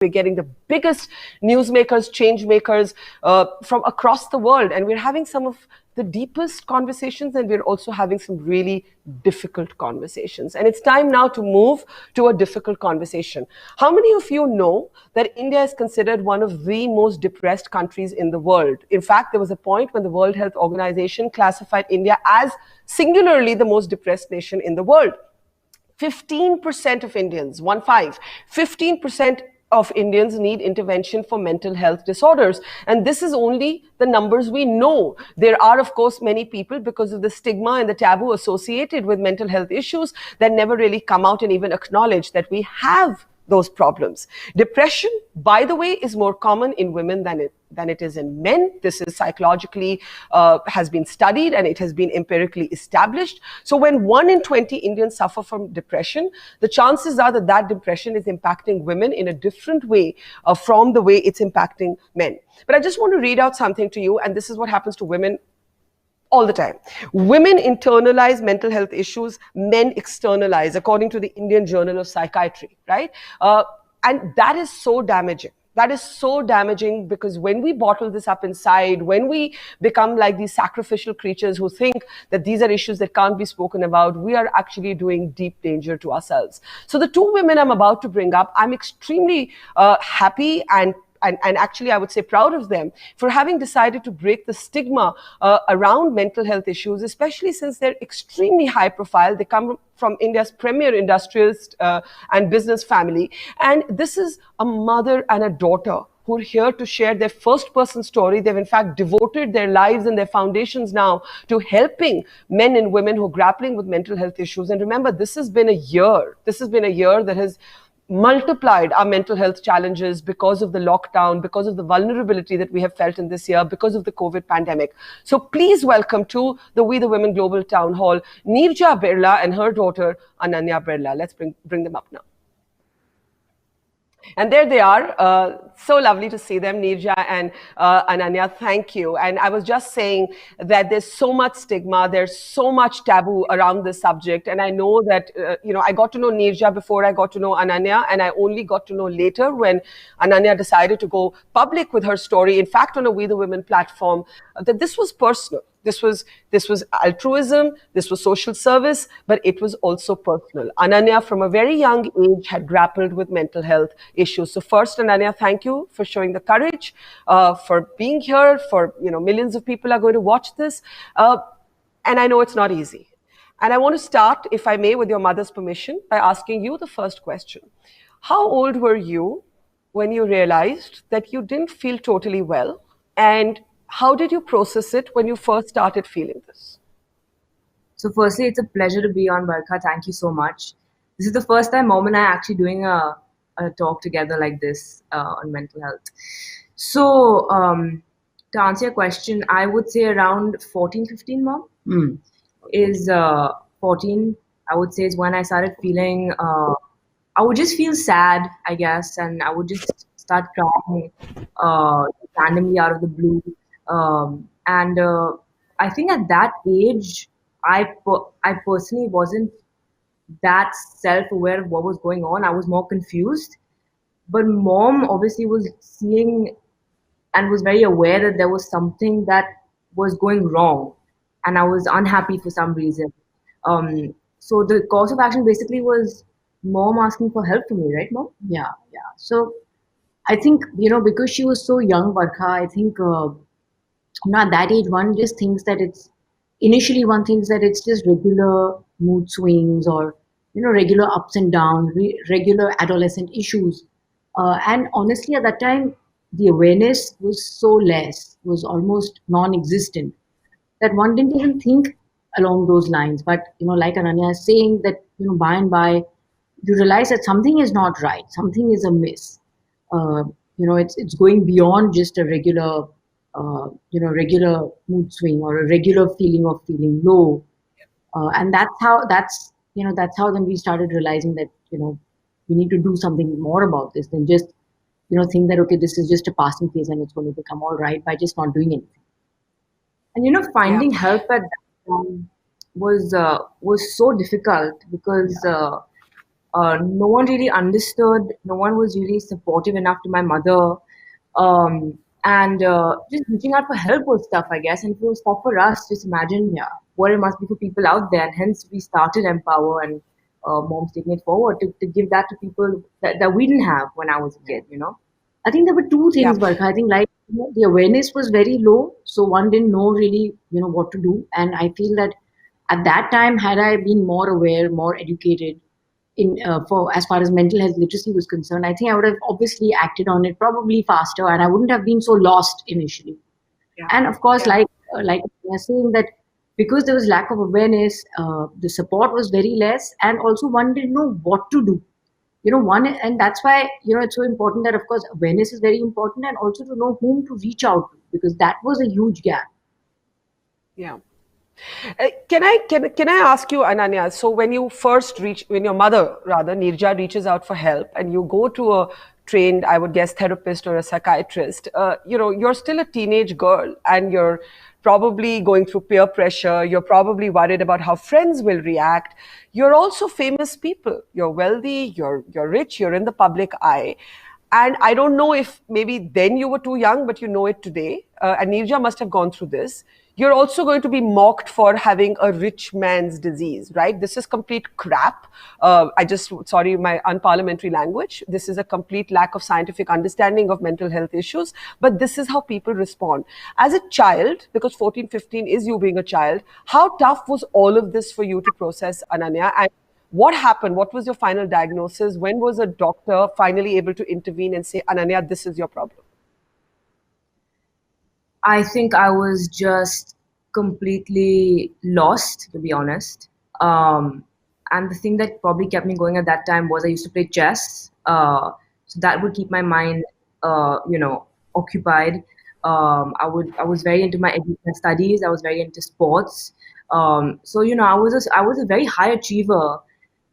We're getting the biggest newsmakers, change makers from across the world, and we're having some of the deepest conversations, and we're also having some really difficult conversations. And it's time now to move to a difficult conversation. How many of you know that India is considered one of the most depressed countries in the world? In fact, there was a point when the World Health Organization classified India as singularly the most depressed nation in the world. 15% of Indians, 15% of Indians need intervention for mental health disorders. And this is only the numbers we know. There are, of course, many people, because of the stigma and the taboo associated with mental health issues, that never really come out and even acknowledge that we have those problems. Depression, by the way, is more common in women than it is in men. This is psychologically has been studied, and it has been empirically established. So when 1 in 20 Indians suffer from depression, the chances are that that depression is impacting women in a different way from the way it's impacting men. But I just want to read out something to you, and this is what happens to women all the time. Women internalize mental health issues, men externalize, according to the Indian Journal of Psychiatry, right? And that is so damaging. That is so damaging, because when we bottle this up inside, when we become like these sacrificial creatures who think that these are issues that can't be spoken about, we are actually doing deep danger to ourselves. So the two women I'm about to bring up, I'm extremely happy and actually I would say proud of them for having decided to break the stigma around mental health issues, especially since they're extremely high profile. They come from India's premier industrialist and business family. And this is a mother and a daughter who are here to share their first person story. They've in fact devoted their lives and their foundations now to helping men and women who are grappling with mental health issues. And remember, this has been a year. This has been a year that has multiplied our mental health challenges because of the lockdown, because of the vulnerability that we have felt in this year, because of the COVID pandemic. So please welcome to the We the Women Global Town Hall, Neerja Birla and her daughter, Ananya Birla. Let's bring them up now. And there they are. So lovely to see them, Neerja and Ananya. Thank you. And I was just saying that there's so much stigma, there's so much taboo around this subject. And I know that, I got to know Neerja before I got to know Ananya, and I only got to know later when Ananya decided to go public with her story, in fact, on a We the Women platform, that this was personal. This was altruism, this was social service, but it was also personal. Ananya, from a very young age, had grappled with mental health issues. So first, Ananya, thank you for showing the courage, for being here, for, millions of people are going to watch this. And I know it's not easy. And I want to start, if I may, with your mother's permission, by asking you the first question. How old were you when you realized that you didn't feel totally well? And how did you process it when you first started feeling this? So firstly, it's a pleasure to be on, Barkha. Thank you so much. This is the first time Mom and I are actually doing a talk together like this on mental health. So to answer your question, I would say around 14, 15, Mom, is 14, I would say, is when I started feeling, I would just feel sad, I guess, and I would just start crying randomly out of the blue. And I think at that age, I personally wasn't that self-aware of what was going on. I was more confused. But Mom obviously was seeing and was very aware that there was something that was going wrong, and I was unhappy for some reason. So the course of action basically was Mom asking for help from me, right, Mom? Yeah. So I think, because she was so young, Barkha, I think, at that age, one just thinks that it's just regular mood swings or, regular ups and downs, regular adolescent issues. And honestly, at that time, the awareness was so less, was almost non-existent, that one didn't even think along those lines. But, like Ananya is saying, that, by and by, you realize that something is not right, something is amiss. It's going beyond just a regular mood swing or a regular feeling of feeling low. And that's how then we started realizing that, we need to do something more about this than just, think that, okay, this is just a passing phase and it's going to become all right by just not doing anything. And, finding help at that time was so difficult because No one really understood. No one was really supportive enough to my mother. And just reaching out for help was tough, I guess. And if it was tough for us, just imagine what it must be for people out there. And hence, we started Empower and Mom's taking it forward to give that to people that we didn't have when I was a kid, you know? I think there were two Yeah. things, Barkha. I think like the awareness was very low, so one didn't know really, what to do. And I feel that at that time, had I been more aware, more educated in for as far as mental health literacy was concerned, I think I would have obviously acted on it probably faster, and I wouldn't have been so lost initially. Yeah. And of course, like I was saying that because there was lack of awareness, the support was very less, and also one didn't know what to do. One, and that's why it's so important that of course awareness is very important, and also to know whom to reach out to, because that was a huge gap. Yeah. Can I ask you, Ananya? So when when your mother rather Neerja reaches out for help, and you go to a trained, I would guess, therapist or a psychiatrist, you're still a teenage girl, and you're probably going through peer pressure. You're probably worried about how friends will react. You're also famous people. You're wealthy. You're rich. You're in the public eye. And I don't know if maybe then you were too young, but you know it today. And Neerja must have gone through this. You're also going to be mocked for having a rich man's disease, right? This is complete crap. Sorry, my unparliamentary language. This is a complete lack of scientific understanding of mental health issues. But this is how people respond. As a child, because 14, 15 is you being a child, how tough was all of this for you to process, Ananya? And what happened? What was your final diagnosis? When was a doctor finally able to intervene and say, Ananya, this is your problem? I think I was just completely lost, to be honest. And the thing that probably kept me going at that time was I used to play chess. So that would keep my mind, occupied. I was very into my studies. I was very into sports. So I was a very high achiever.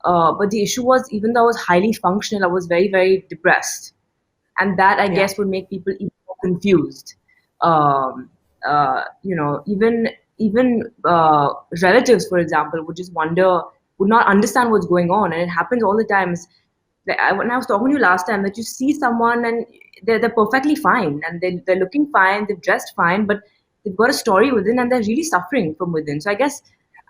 But the issue was, even though I was highly functional, I was very, very depressed, and that I Yeah. guess would make people even more confused. Um, even relatives, for example, would just wonder, would not understand what's going on, and it happens all the times. When I was talking to you last time, that you see someone and they're perfectly fine, and they're looking fine, they've dressed fine, but they've got a story within, and they're really suffering from within. So I guess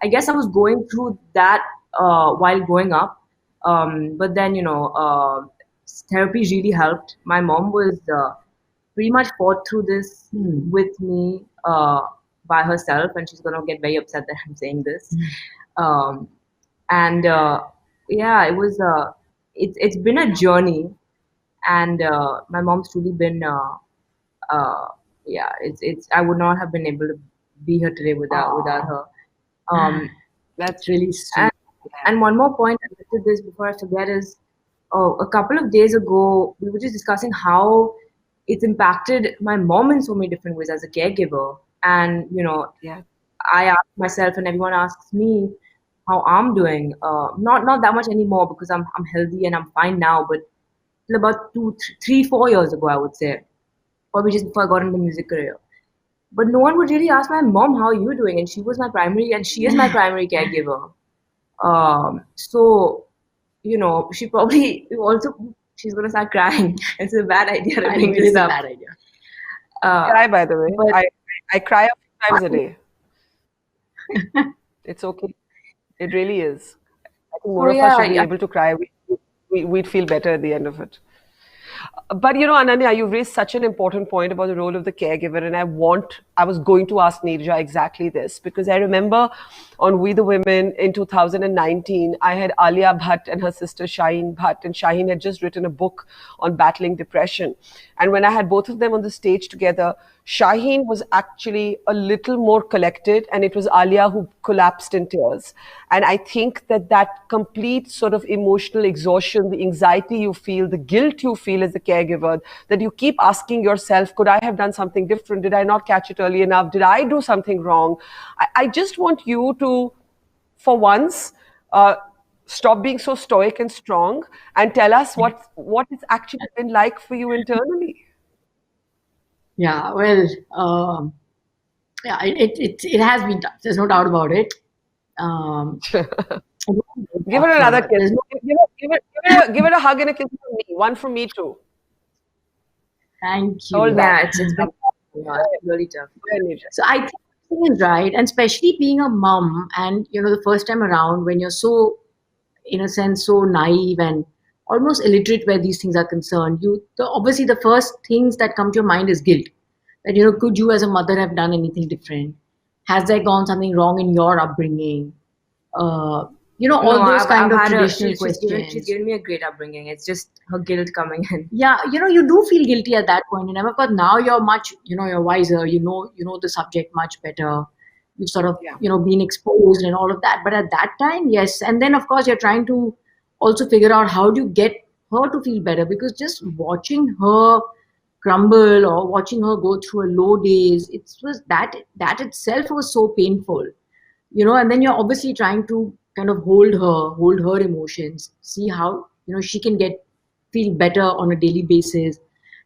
I was going through that while growing up, but then therapy really helped. My mom was pretty much fought through this with me by herself, and she's gonna get very upset that I'm saying this. Um, and yeah, it's been a journey, and my mom's truly been uh, yeah, it's I would not have been able to be here today without her. That's Really And, sweet. and one more point to this before I forget is, a couple of days ago, we were just discussing how it's impacted my mom in so many different ways as a caregiver. And, yeah. I ask myself, and everyone asks me how I'm doing. Not that much anymore, because I'm healthy and I'm fine now. But till about 3, 4 years ago, I would say, probably just before I got into the music career. But no one would really ask my mom, how are you doing? And she is my primary caregiver. So, she probably also, she's gonna start crying. It's a bad idea to I bring think it this is a up. bad idea. Cry, by the way. But I cry a few times a day. It's okay. It really is. I think so more of us yeah, should be able to cry. We'd feel better at the end of it. But Ananya, you raised such an important point about the role of the caregiver, and I was going to ask Neerja exactly this, because I remember on We the Women in 2019, I had Alia Bhatt and her sister Shaheen Bhatt, and Shaheen had just written a book on battling depression. And when I had both of them on the stage together, Shaheen was actually a little more collected, and it was Alia who collapsed in tears. And I think that complete sort of emotional exhaustion, the anxiety you feel, the guilt you feel as a caregiver, that you keep asking yourself, could I have done something different? Did I not catch it early enough? Did I do something wrong? I just want you to, for once, stop being so stoic and strong and tell us what it's actually been like for you internally. Yeah, well, yeah, it has been tough. There's no doubt about it. I don't Give talk her to another her. kiss. There's no, Give her a hug and a kiss from me. One from me too. thank Hold you. that. Yeah, it's been really tough. Go ahead, Neerja. So I think everything is right, and especially being a mom, and the first time around when you're so, in a sense, so naive and almost illiterate where these things are concerned, obviously the first things that come to your mind is guilt. That could you as a mother have done anything different? Has there gone something wrong in your upbringing? Uh, No, all those I've kind of had traditional she's questions. given me a great upbringing. It's just her guilt coming in. Yeah, you do feel guilty at that point in time. Of course, now you're much, you're wiser. You know the subject much better. You've sort of, Yeah. been exposed and all of that. But at that time, yes. And then, of course, you're trying to also figure out how do you get her to feel better, because just watching her crumble or watching her go through a low days, it was that itself was so painful. And then you're obviously trying to kind of hold her emotions, see how she can get feel better on a daily basis.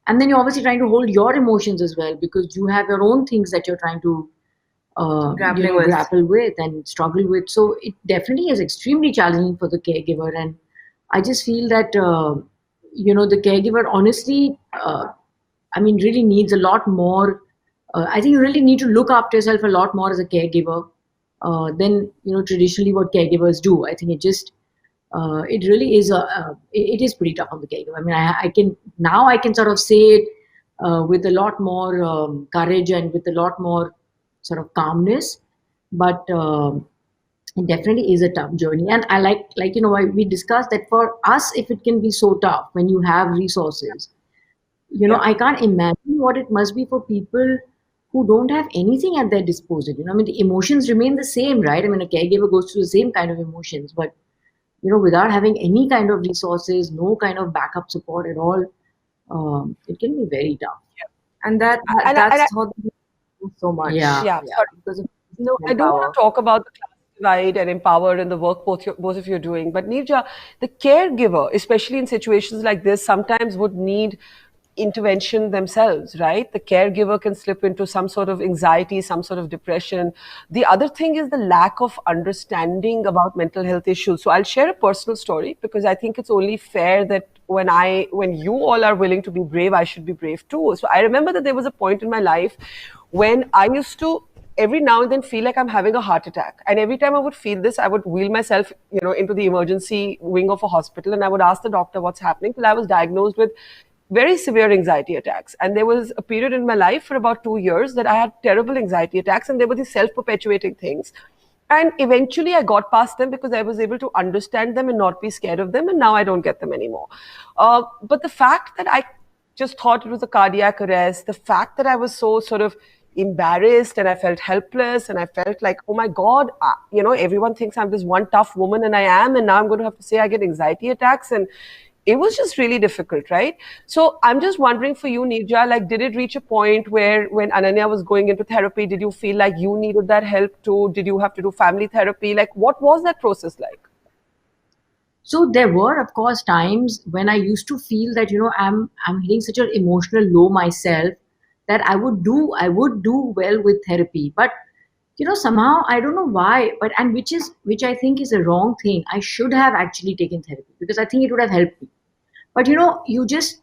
And then you're obviously trying to hold your emotions as well, because you have your own things that you're trying to Grappling with. grapple with and struggle with. So it definitely is extremely challenging for the caregiver. And I just feel that the caregiver honestly, I mean, really needs a lot more. I think you really need to look after yourself a lot more as a caregiver than traditionally what caregivers do. I think it really is it is pretty tough on the caregiver. I mean, I can sort of say it with a lot more courage and with a lot more sort of calmness, but it definitely is a tough journey. And I like we discussed that for us, if it can be so tough when you have resources, Yeah. I can't imagine what it must be for people who don't have anything at their disposal. I mean, the emotions remain the same, right? I mean, a caregiver goes through the same kind of emotions, but without having any kind of resources, no kind of backup support at all, it can be very tough. And And that's how they do so much. Yeah, yeah, yeah. sorry. Because of No, I do want power. to talk about the class divide and empower and the work both of you are doing. But Neerja, the caregiver, especially in situations like this, sometimes would need intervention themselves, right? The caregiver can slip into some sort of anxiety, some sort of depression. The other thing is the lack of understanding about mental health issues. So I'll share a personal story because I think it's only fair that when you all are willing to be brave, I should be brave too. So I remember that there was a point in my life when I used to every now and then feel like I'm having a heart attack. And every time I would feel this, I would wheel myself, into the emergency wing of a hospital and I would ask the doctor what's happening till I was diagnosed with very severe anxiety attacks. And there was a period in my life for about 2 years that I had terrible anxiety attacks and they were these self-perpetuating things. And eventually I got past them because I was able to understand them and not be scared of them. And now I don't get them anymore. But the fact that I just thought it was a cardiac arrest, the fact that I was so sort of embarrassed and I felt helpless and I felt like, oh my God, everyone thinks I'm this one tough woman and I am. And now I'm going to have to say I get anxiety attacks. And it was just really difficult, right? So I'm just wondering for you, Neerja, like, did it reach a point where when Ananya was going into therapy, did you feel like you needed that help too? Did you have to do family therapy? Like, what was that process like? So there were, of course, times when I used to feel that I'm hitting such an emotional low myself that I would do well with therapy, but somehow I don't know why, but and which I think is a wrong thing. I should have actually taken therapy because I think it would have helped me. But you just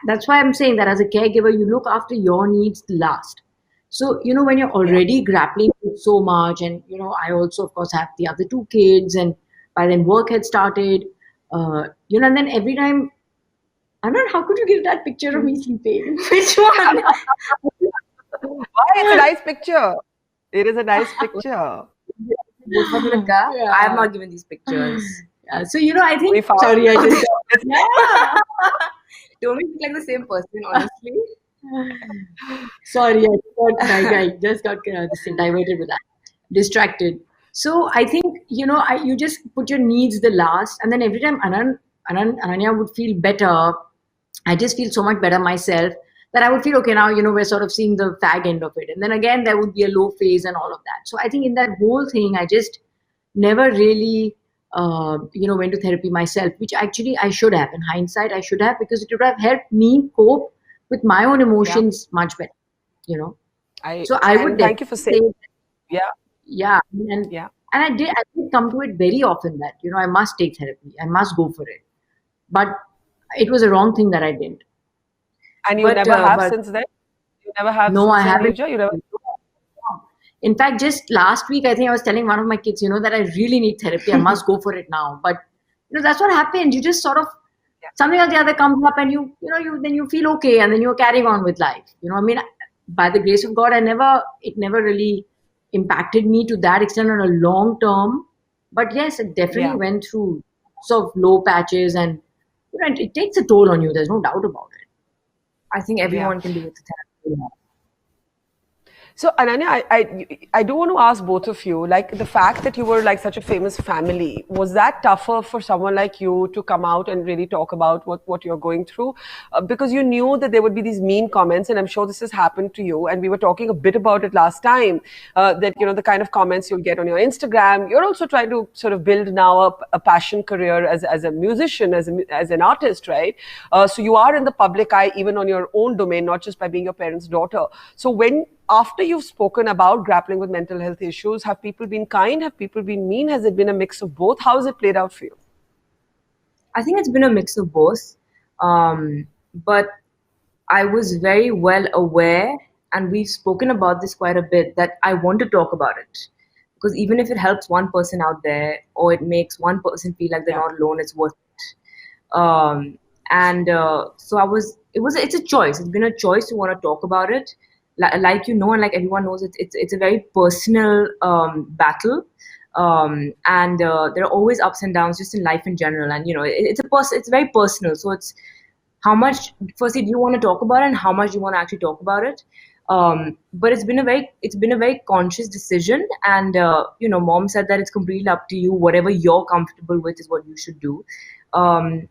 that's why I'm saying that as a caregiver, you look after your needs last. So when you're Yeah. already grappling with so much, and I also of course have the other two kids, and by then work had started, and then every time, Anand, how could you give that picture of me sleeping? Which one? Why? It's a nice picture. It is a nice picture. Both of us in the car. Yeah. I have not given these pictures. Yeah, so I We think found sorry, I just yeah. Don't we look like the same person, honestly? Sorry, I just got diverted with that, distracted. So I think you just put your needs the last, and then every time Ananya would feel better, I just feel so much better myself that I would feel okay now. We're sort of seeing the fag end of it, and then again there would be a low phase and all of that. So I think in that whole thing, I just never really went to therapy myself, which actually I should have. In hindsight, I should have, because it would have helped me cope with my own Yeah. emotions much better. So I would And thank you for definitely say, saying, yeah, yeah, and yeah. And I did come to it very often that, I must take therapy. I must go for it. But it was a wrong thing that I did. And you never have But since then? You never have no, I since then, haven't. Neerja? You never? In fact, just last week, I think I was telling one of my kids, that I really need therapy. I must go for it now. But that's what happens. You just sort of something or the other comes up, and then you feel okay, and then you're carrying on with life. I mean, by the grace of God, it never really impacted me to that extent on a long term. But yes, it definitely Yeah. went through sort of low patches, and it takes a toll on you. There's no doubt about it. I think everyone can do with the therapy. So, Ananya, I do want to ask both of you, like the fact that you were like such a famous family, was that tougher for someone like you to come out and really talk about what you're going through? Because you knew that there would be these mean comments, and I'm sure this has happened to you. And we were talking a bit about it last time, that, the kind of comments you'll get on your Instagram. You're also trying to sort of build now a passion career as a musician, as an artist, right? So you are in the public eye, even on your own domain, not just by being your parents' daughter. So after you've spoken about grappling with mental health issues, have people been kind? Have people been mean? Has it been a mix of both? How has it played out for you? I think it's been a mix of both. But I was very well aware, and we've spoken about this quite a bit, that I want to talk about it. Because even if it helps one person out there, or it makes one person feel like they're not alone, it's worth it. So it's a choice. It's been a choice to want to talk about it. And like everyone knows, it's a very personal battle. And there are always ups and downs just in life in general. And, it's very personal. So it's how much, firstly, do you want to talk about it, and how much do you want to actually talk about it? But it's been a very conscious decision. And, mom said that it's completely up to you. Whatever you're comfortable with is what you should do. And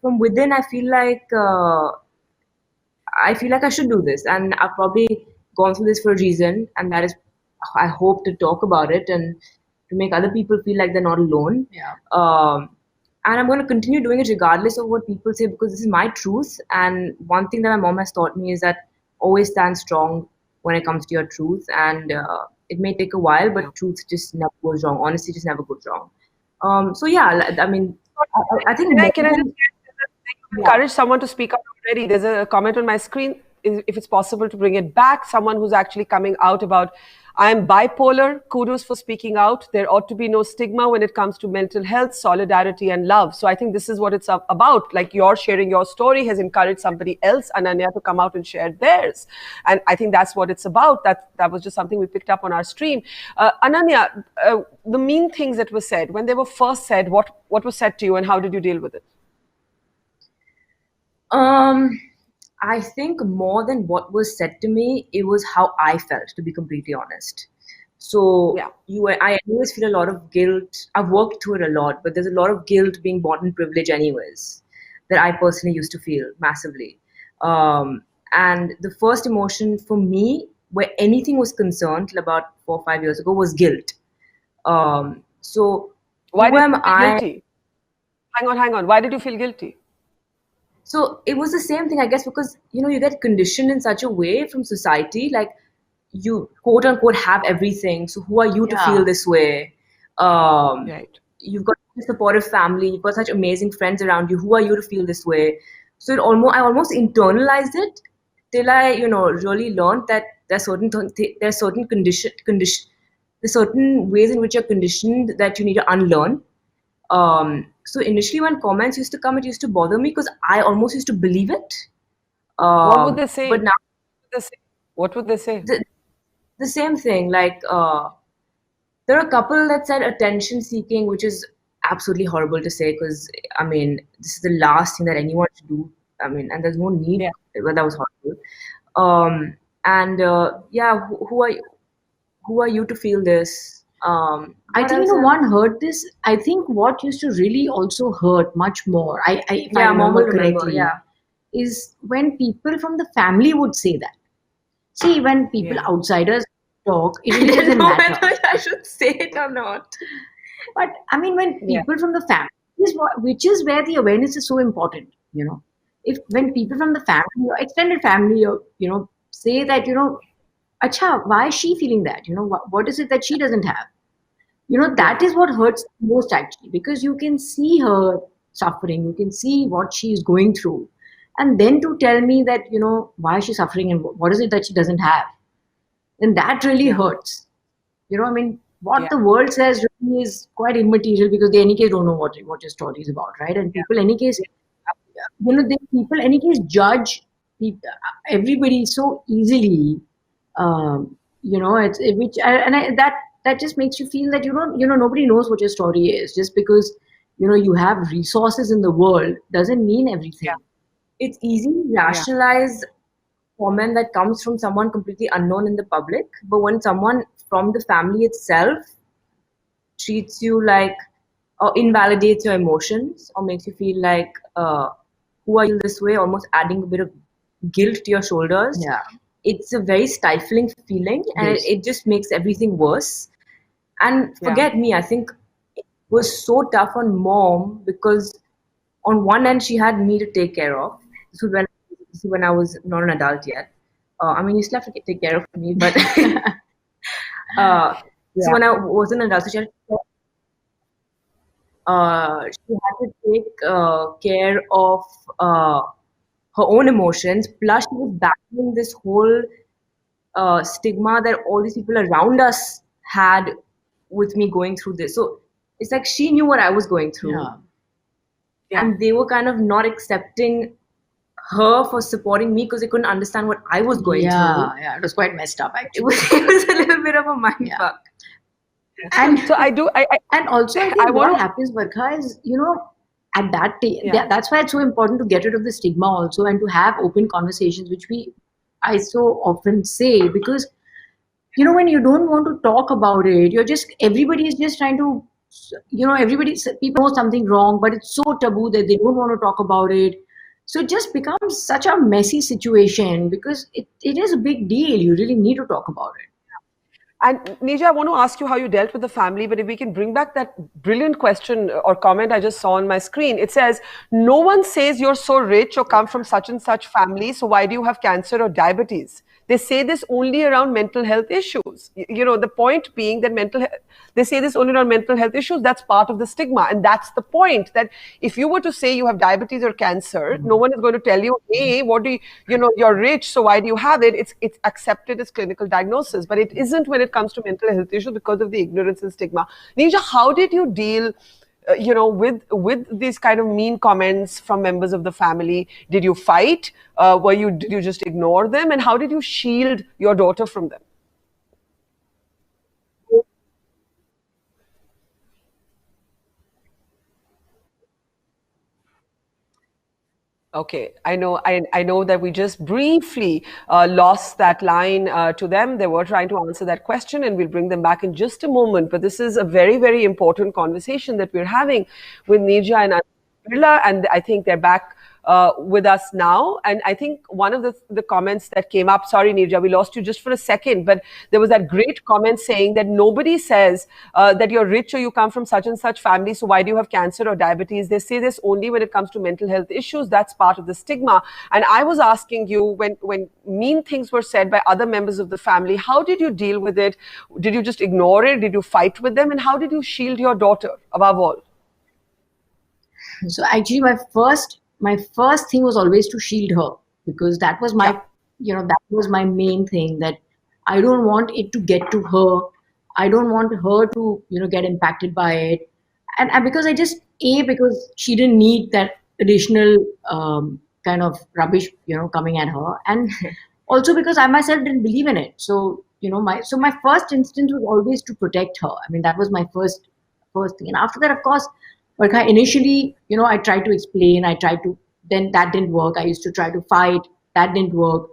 from within, I feel like I should do this, and I've probably gone through this for a reason, and that is, I hope to talk about it and to make other people feel like they're not alone. Yeah. And I'm going to continue doing it regardless of what people say, because this is my truth. And one thing that my mom has taught me is that always stand strong when it comes to your truth. And it may take a while, but truth just never goes wrong. Honesty just never goes wrong. So yeah, I mean, I think. Can I just encourage someone to speak up already? There's a comment on my screen. If it's possible to bring it back, someone who's actually coming out about, I am bipolar. Kudos for speaking out. There ought to be no stigma when it comes to mental health, solidarity, and love. So I think this is what it's about. Like, you're sharing your story has encouraged somebody else, Ananya, to come out and share theirs. And I think that's what it's about. That was just something we picked up on our stream. Ananya, the mean things that were said, when they were first said, what was said to you, and how did you deal with it? I think more than what was said to me, it was how I felt, to be completely honest. So I always feel a lot of guilt. I've worked through it a lot, but there's a lot of guilt being born in privilege anyways, that I personally used to feel massively. And the first emotion for me, where anything was concerned till about 4 or 5 years ago, was guilt. So why did you feel guilty? Hang on. Why did you feel guilty? So it was the same thing, I guess, because, you get conditioned in such a way from society, like you quote unquote have everything. So who are you to feel this way? Right. You've got a supportive family, you've got such amazing friends around you. Who are you to feel this way? So I almost internalized it till I, really learned that there's certain ways in which you're conditioned that you need to unlearn. So initially when comments used to come, it used to bother me because I almost used to believe it. What would they say? But now, what would they say? The same thing. Like, there are a couple that said attention seeking, which is absolutely horrible to say, because, I mean, this is the last thing that anyone should do. I mean, and there's no need. Yeah. But that was horrible. Who are you to feel this? I think one heard this. I think what used to really also hurt much more, if I remember correctly, is when people from the family would say that. See, when people outsiders talk, it really doesn't matter whether I should say it or not. But I mean, when people from the family, which is where the awareness is so important. When people from the family or extended family, say that, Acha, why is she feeling that? What is it that she doesn't have? That is what hurts most actually, because you can see her suffering, you can see what she is going through. And then to tell me that, why is she suffering and what is it that she doesn't have? And that really Yeah. hurts. I mean, what Yeah. the world says really is quite immaterial, because they, any case, don't know what your story is about, right? And people, any case, people, any case, judge people, everybody so easily. Which and I, that just makes you feel that nobody knows what your story is. Just because you have resources in the world doesn't mean everything. It's easy to rationalize comment that comes from someone completely unknown in the public, but when someone from the family itself treats you like, or invalidates your emotions, or makes you feel like, who are you this way, almost adding a bit of guilt to your shoulders, Yeah. it's a very stifling feeling, and Yes. it just makes everything worse. And Yeah. forget me, I think it was so tough on mom, because on one end she had me to take care of. This was when I was not an adult yet. I mean, you still have to take care of me, but so when I was an adult, so she had to take care of her own emotions. Plus, she was battling this whole stigma that all these people around us had with me going through this. So it's like she knew what I was going through, Yeah. and they were kind of not accepting her for supporting me because they couldn't understand what I was going through. Yeah, it was quite messed up It actually. was a little bit of a mind fuck. And So and also, I I think want what to. happens, Barkha, is at that Yeah. that's why it's so important to get rid of the stigma also, and to have open conversations, which I so often say, because when you don't want to talk about it, everybody is just trying to, people know something wrong, but it's so taboo that they don't want to talk about it. So it just becomes such a messy situation, because it is a big deal. You really need to talk about it. And Neerja, I want to ask you how you dealt with the family, but if we can bring back that brilliant question or comment I just saw on my screen. It says, no one says you're so rich or come from such and such family, so why do you have cancer or diabetes? They say this only around mental health issues. The point being that they say this only around mental health issues. That's part of the stigma. And that's the point, that if you were to say you have diabetes or cancer, no one is going to tell you, hey, what do you're rich, so why do you have it? It's accepted as clinical diagnosis, but it isn't when it comes to mental health issues because of the ignorance and stigma. Neerja, how did you deal with these kind of mean comments from members of the family? Did you fight? Did you just ignore them? And how did you shield your daughter from them? Okay, I know that we just briefly lost that line to them. They were trying to answer that question, and we'll bring them back in just a moment. But this is a very, very important conversation that we're having with Neerja and Birla, and I think they're back with us now. And I think one of the comments that came up, sorry, Neerja, we lost you just for a second, but there was that great comment saying that nobody says that you're rich or you come from such and such family, so why do you have cancer or diabetes? They say this only when it comes to mental health issues. That's part of the stigma. And I was asking you, when mean things were said by other members of the family, how did you deal with it? Did you just ignore it? Did you fight with them? And how did you shield your daughter above all? So actually, my first thing was always to shield her, because that was my Yeah. that was my main thing, that I don't want it to get to her. I don't want her to get impacted by it, and because because she didn't need that additional kind of rubbish coming at her, and also because I myself didn't believe in it. So my first instinct was always to protect her. I mean, that was my first thing. And after that, of course, but initially, I tried to explain, then that didn't work. I used to try to fight, that didn't work.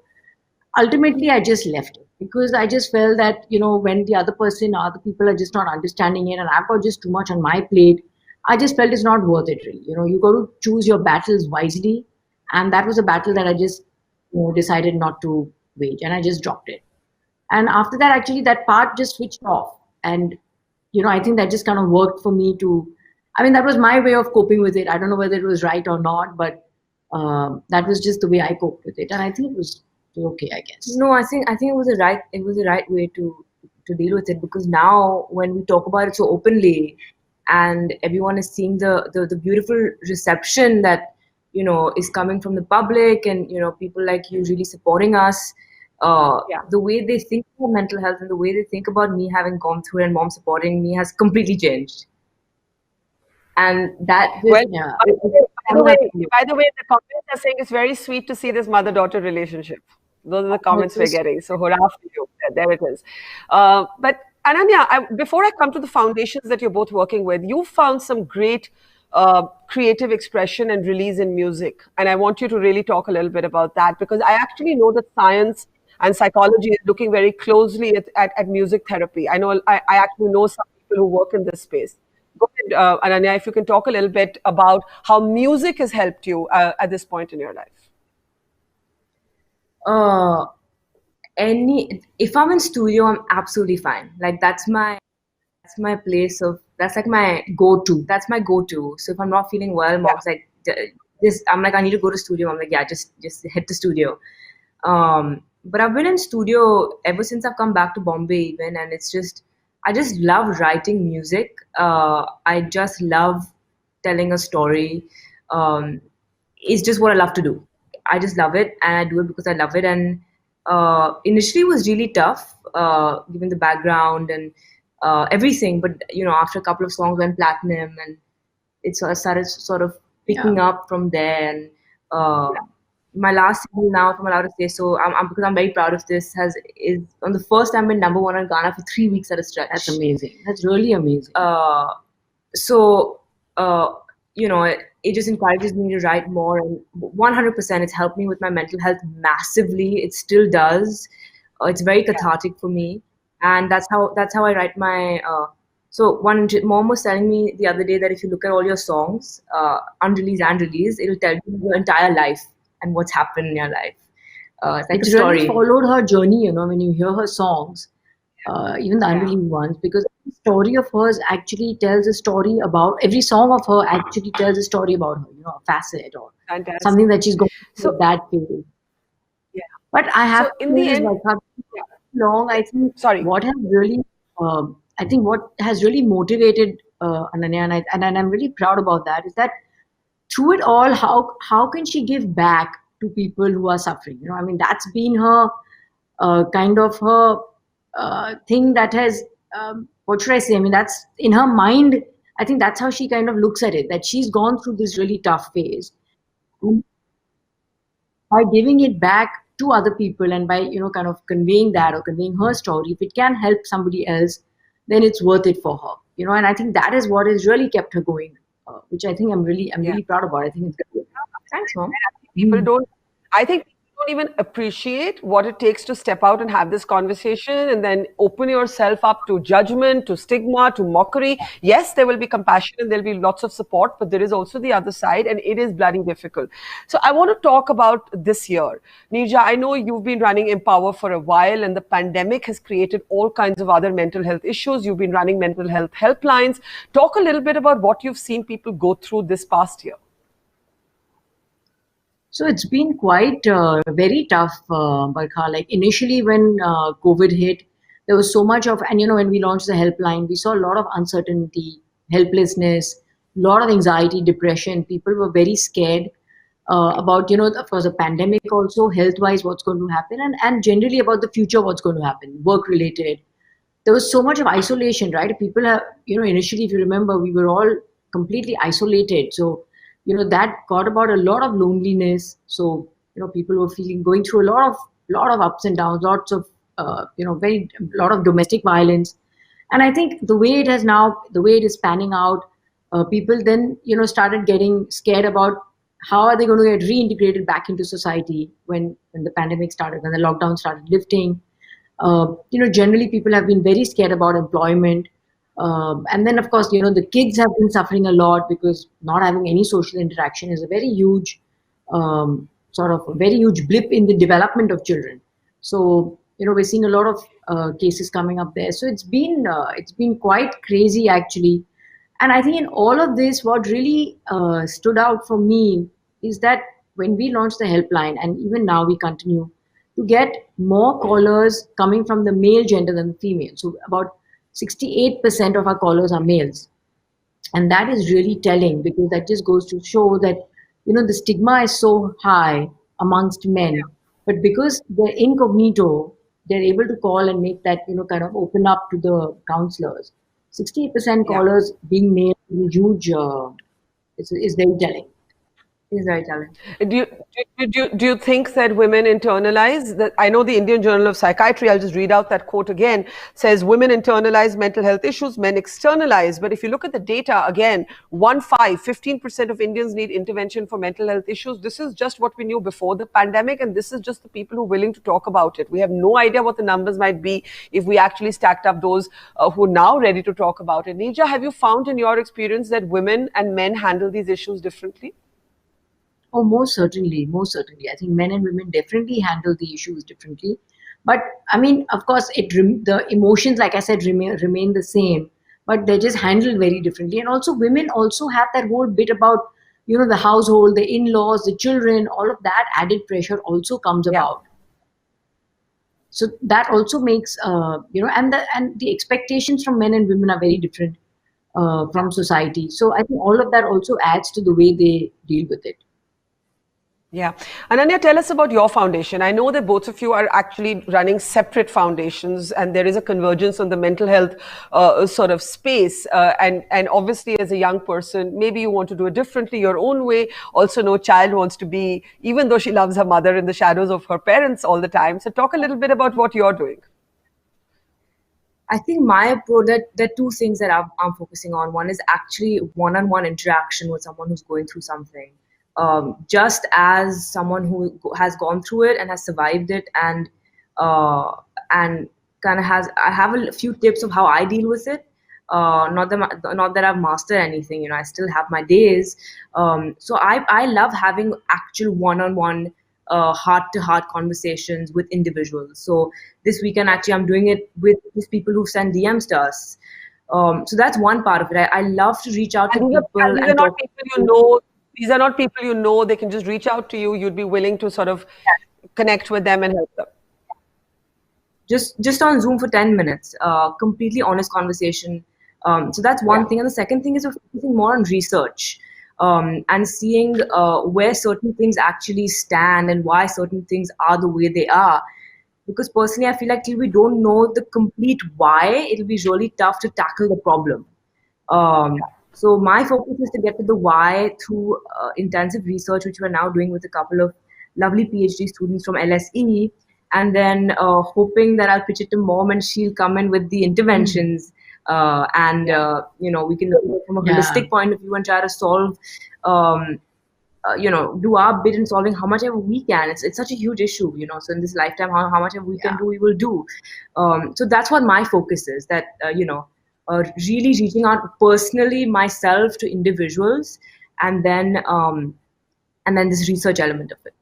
Ultimately, I just left it, because I just felt that, when the other people are just not understanding it, and I've got just too much on my plate, I just felt it's not worth it really. You got to choose your battles wisely. And that was a battle that I just, decided not to wage, and I just dropped it. And after that, actually, that part just switched off. And I think that just kind of worked for me to, I mean, that was my way of coping with it. I don't know whether it was right or not, but that was just the way I coped with it. And I think it was okay, I guess. No, I think it was the right way to to deal with it, because now when we talk about it so openly, and everyone is seeing the beautiful reception that is coming from the public, and people like you really supporting us. Yeah. The way they think about mental health and the way they think about me having gone through it and mom supporting me has completely changed, and that just Well, Yeah. by the way, the comments are saying it's very sweet to see this mother-daughter relationship. Those are the comments we're getting. So hurrah for you. There it is. But Ananya, before I come to the foundations that you're both working with, you found some great creative expression and release in music. And I want you to really talk a little bit about that, because I actually know that science and psychology is looking very closely at music therapy. I actually know some people who work in this space. Go ahead, Ananya, if you can talk a little bit about how music has helped you at this point in your life. uh, if I'm in studio, I'm absolutely fine. Like that's my place of that's like my go-to. That's my go-to. So if I'm not feeling well, Yeah, mom's like, this. I'm like, I need to go to studio. I'm like, yeah, just hit the studio. But I've been in studio ever since I've come back to Bombay, even, and I just love writing music. I just love telling a story. Um, it's just what I love to do. I just love it, and I do it because I love it. And initially, it was really tough, given the background and everything. But after a couple of songs went platinum, and it sort of started sort of Yeah. picking up from there. And my last single now, if I'm allowed to say so, because I'm very proud of this, is on the first time been number one on Ghana for 3 weeks at a stretch. That's amazing. That's really amazing. So it just encourages me to write more, and 100% it's helped me with my mental health massively. It still does. It's very cathartic for me, and that's how I write my so one mom was telling me the other day that if you look at all your songs, unreleased and released, it'll tell you your entire life and what's happened in your life. It's like a It's really story. followed her journey, when you hear her songs, even the unreleased ones, because the story of hers actually tells a story about every song of her actually tells a story about her, a facet or fantastic. something that she's going through So, at that phase. yeah. But I have So, to in say the this, end, Barkha, yeah, long, sorry. I think what has really motivated Ananya, and I'm really proud about that, is that through it all, how can she give back to people who are suffering? I mean, that's been her kind of her thing that has, what should I say? I mean, that's in her mind. I think that's how she kind of looks at it, that she's gone through this really tough phase. And by giving it back to other people, and by, kind of conveying that or conveying her story, if it can help somebody else, then it's worth it for her. And I think that is what has really kept her going, which I think I'm Yeah. really proud about. I think it's good. Thanks, mom. People don't, I think people don't even appreciate what it takes to step out and have this conversation and then open yourself up to judgment, to stigma, to mockery. Yes, there will be compassion and there'll be lots of support, but there is also the other side, and it is bloody difficult. So I want to talk about this year. Neerja, I know you've been running Empower for a while, and the pandemic has created all kinds of other mental health issues. You've been running mental health helplines. Talk a little bit about what you've seen people go through this past year. So it's been quite very tough, Barkha. Like initially when COVID hit, there was so much of, and when we launched the helpline, we saw a lot of uncertainty, helplessness, a lot of anxiety, depression. People were very scared about, of course, the pandemic also, health-wise, what's going to happen, and generally about the future, what's going to happen, work-related. There was so much of isolation, right? People have, initially, if you remember, we were all completely isolated. So, that got about a lot of loneliness. So, people were going through a lot of ups and downs, lots of, very, lot of domestic violence. And I think the way it is panning out, people then, started getting scared about how are they going to get reintegrated back into society when the pandemic started, when the lockdown started lifting. Generally people have been very scared about employment. And then, of course, the kids have been suffering a lot because not having any social interaction is a very huge, sort of a very huge blip in the development of children. So, we're seeing a lot of cases coming up there. So it's been quite crazy actually. And I think in all of this, what really stood out for me is that when we launched the helpline, and even now we continue, to get more callers coming from the male gender than the female. So about 68% of our callers are males. And that is really telling, because that just goes to show that, the stigma is so high amongst men, but because they're incognito, they're able to call and make that, kind of open up to the counselors. 68% Yeah. callers being male is a huge, is very telling. He's very talented. Do you think that women internalize that? I know the Indian Journal of Psychiatry, I'll just read out that quote again, says women internalize mental health issues, men externalize. But if you look at the data, again, 15% of Indians need intervention for mental health issues. This is just what we knew before the pandemic, and this is just the people who are willing to talk about it. We have no idea what the numbers might be if we actually stacked up those who are now ready to talk about it. Neerja, have you found in your experience that women and men handle these issues differently? Oh, most certainly, most certainly. I think men and women definitely handle the issues differently. But I mean, of course, the emotions, like I said, remain the same, but they're just handled very differently. And also, women also have that whole bit about, the household, the in-laws, the children, all of that added pressure also comes Yeah. about. So that also makes, and the expectations from men and women are very different from society. So I think all of that also adds to the way they deal with it. Yeah. Ananya, tell us about your foundation. I know that both of you are actually running separate foundations, and there is a convergence on the mental health sort of space. And obviously, as a young person, maybe you want to do it differently, your own way. Also, no child wants to be, even though she loves her mother, in the shadows of her parents all the time. So, talk a little bit about what you're doing. I think my approach, that there are two things that I'm focusing on. One is actually one-on-one interaction with someone who's going through something. Just as someone who has gone through it and has survived it, and kind of I have a few tips of how I deal with it. Not that I've mastered anything, I still have my days. So I love having actual one-on-one, heart-to-heart conversations with individuals. So this weekend, actually, I'm doing it with these people who send DMs to us. So that's one part of it. I love to reach out to And people these are and not talk. people you know. These are not people you know. They can just reach out to you. You'd be willing to sort of connect with them and help them. Just on Zoom for 10 minutes, completely honest conversation. So that's one Yeah. thing. And the second thing is we're focusing more on research, and seeing where certain things actually stand and why certain things are the way they are. Because personally, I feel like till we don't know the complete why, it'll be really tough to tackle the problem. So my focus is to get to the why through intensive research, which we're now doing with a couple of lovely PhD students from LSE, and then hoping that I'll pitch it to mom and she'll come in with the interventions, and we can look at it from a Yeah. holistic point of view and try to solve. Do our bit in solving how much ever we can. It's such a huge issue, So in this lifetime, how much ever we can do, we will do. So that's what my focus is. That really reaching out personally myself to individuals, and then this research element of it.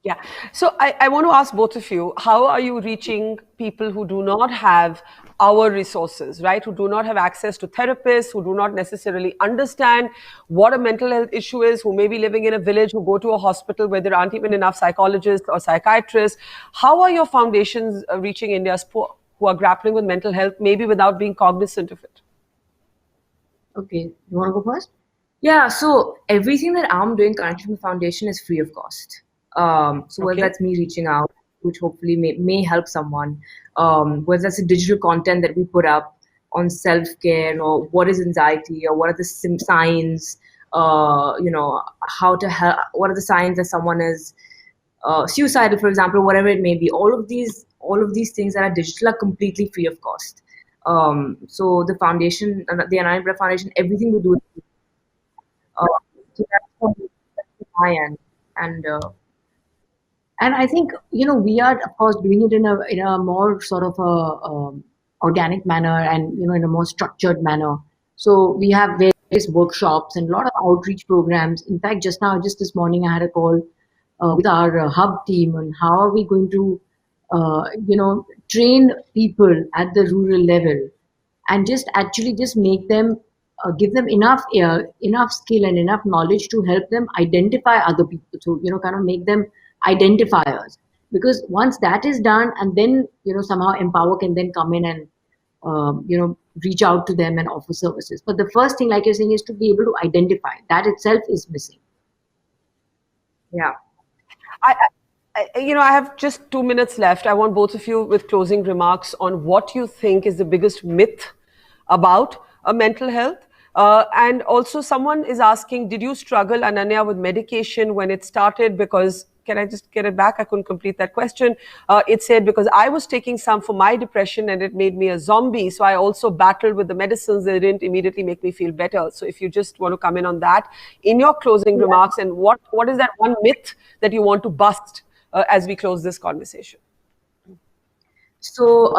Yeah. So I want to ask both of you, how are you reaching people who do not have our resources, right? Who do not have access to therapists, who do not necessarily understand what a mental health issue is, who may be living in a village, who go to a hospital where there aren't even enough psychologists or psychiatrists. How are your foundations reaching India's poor who are grappling with mental health, maybe without being cognizant of it? Okay, you want to go first? Yeah, so everything that I'm doing currently from the foundation is free of cost. So whether Okay. that's me reaching out, which hopefully may help someone, whether that's the digital content that we put up on self-care, or what is anxiety, or what are the signs, how to help, what are the signs that someone is suicidal, for example, whatever it may be. All of these things that are digital are completely free of cost. So the foundation, the Ananya Foundation, everything we do. Uh, so that's from my end, and And I think, we are, of course, doing it in a more sort of organic manner, and, in a more structured manner. So we have various workshops and a lot of outreach programs. In fact, just this morning, I had a call with our hub team on how are we going to, train people at the rural level, and just make them, give them enough skill and enough knowledge to help them identify other people. So, kind of make them identifiers. because once that is done, and then somehow Empower can then come in and reach out to them and offer services. But the first thing, like you're saying, is to be able to identify. That itself is missing. Yeah. I have just 2 minutes left. I want both of you with closing remarks on what you think is the biggest myth about mental health. And also, someone is asking, did you struggle, Ananya, with medication when it started? Because, can I just get it back? I couldn't complete that question. It said, because I was taking some for my depression and it made me a zombie. So I also battled with the medicines. They didn't immediately make me feel better. So if you just want to come in on that in your closing remarks, and what is that one myth that you want to bust as we close this conversation? So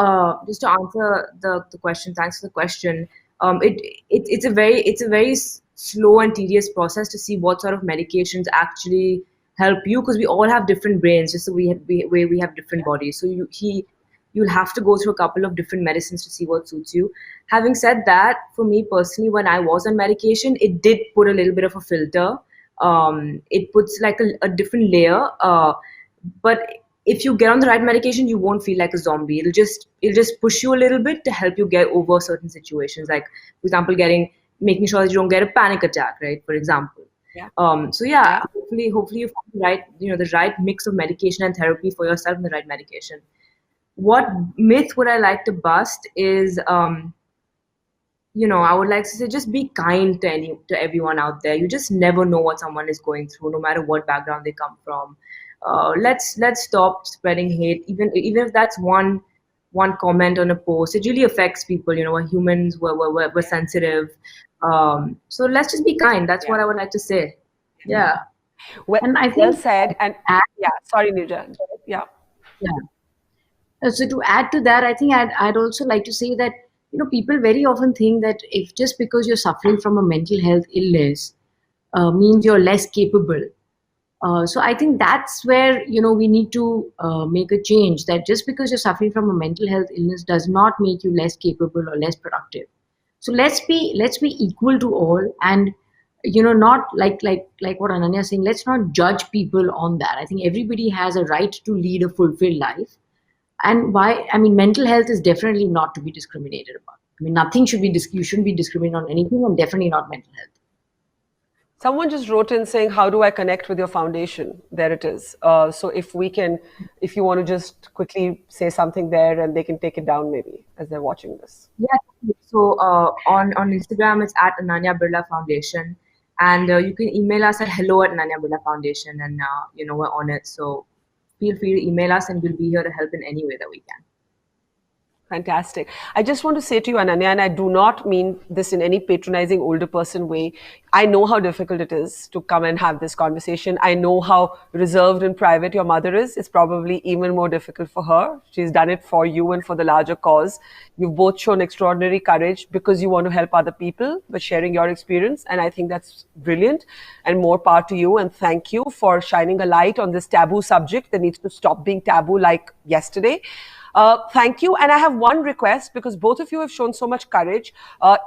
just to answer the question, thanks for the question. It's a very slow and tedious process to see what sort of medications actually help you, because we all have different brains, just so we have different bodies. So you'll have to go through a couple of different medicines to see what suits you. Having said that, for me personally, when I was on medication, it did put a little bit of a filter. It puts like a different layer. But if you get on the right medication, you won't feel like a zombie. It'll just push you a little bit to help you get over certain situations. Like, for example, making sure that you don't get a panic attack, right? For example. Yeah. So yeah, hopefully you find the right mix of medication and therapy for yourself, and the right medication. What myth would I like to bust is, I would like to say, just be kind to everyone out there. You just never know what someone is going through, no matter what background they come from. Let's stop spreading hate, even if that's one comment on a post. It really affects people. We're humans. We're sensitive. So let's just be kind. That's what I would like to say. Yeah. Well, And I think, well said. And yeah, sorry, Neerja. Yeah. So to add to that, I think I'd also like to say that people very often think that if just because you're suffering from a mental health illness means you're less capable. So I think that's where we need to make a change. That just because you're suffering from a mental health illness does not make you less capable or less productive. So let's be equal to all, and not like what Ananya is saying. Let's not judge people on that. I think everybody has a right to lead a fulfilled life. And mental health is definitely not to be discriminated about. Nothing should be you shouldn't be discriminated on anything, and definitely not mental health. Someone just wrote in saying, how do I connect with your foundation? There it is. So if you want to just quickly say something there, and they can take it down maybe as they're watching this. Yeah. So on Instagram, it's at Ananya Birla Foundation. And you can email us at hello@Ananya Birla Foundation, and we're on it. So feel free to email us, and we'll be here to help in any way that we can. Fantastic. I just want to say to you, Ananya, and I do not mean this in any patronizing older person way. I know how difficult it is to come and have this conversation. I know how reserved and private your mother is. It's probably even more difficult for her. She's done it for you and for the larger cause. You've both shown extraordinary courage because you want to help other people by sharing your experience. And I think that's brilliant, and more power to you. And thank you for shining a light on this taboo subject that needs to stop being taboo like yesterday. Thank you. And I have one request, because both of you have shown so much courage.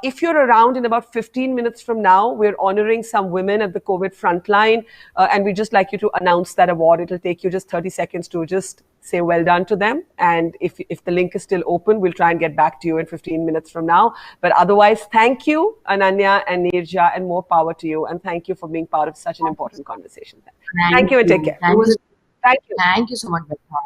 If you're around in about 15 minutes from now, we're honoring some women at the COVID frontline. And we'd just like you to announce that award. It'll take you just 30 seconds to just say well done to them. And if the link is still open, we'll try and get back to you in 15 minutes from now. But otherwise, thank you, Ananya and Neerja, and more power to you. And thank you for being part of such an important conversation. Thank you, and take care. Thank you. Thank you. Thank you so much, Barkha.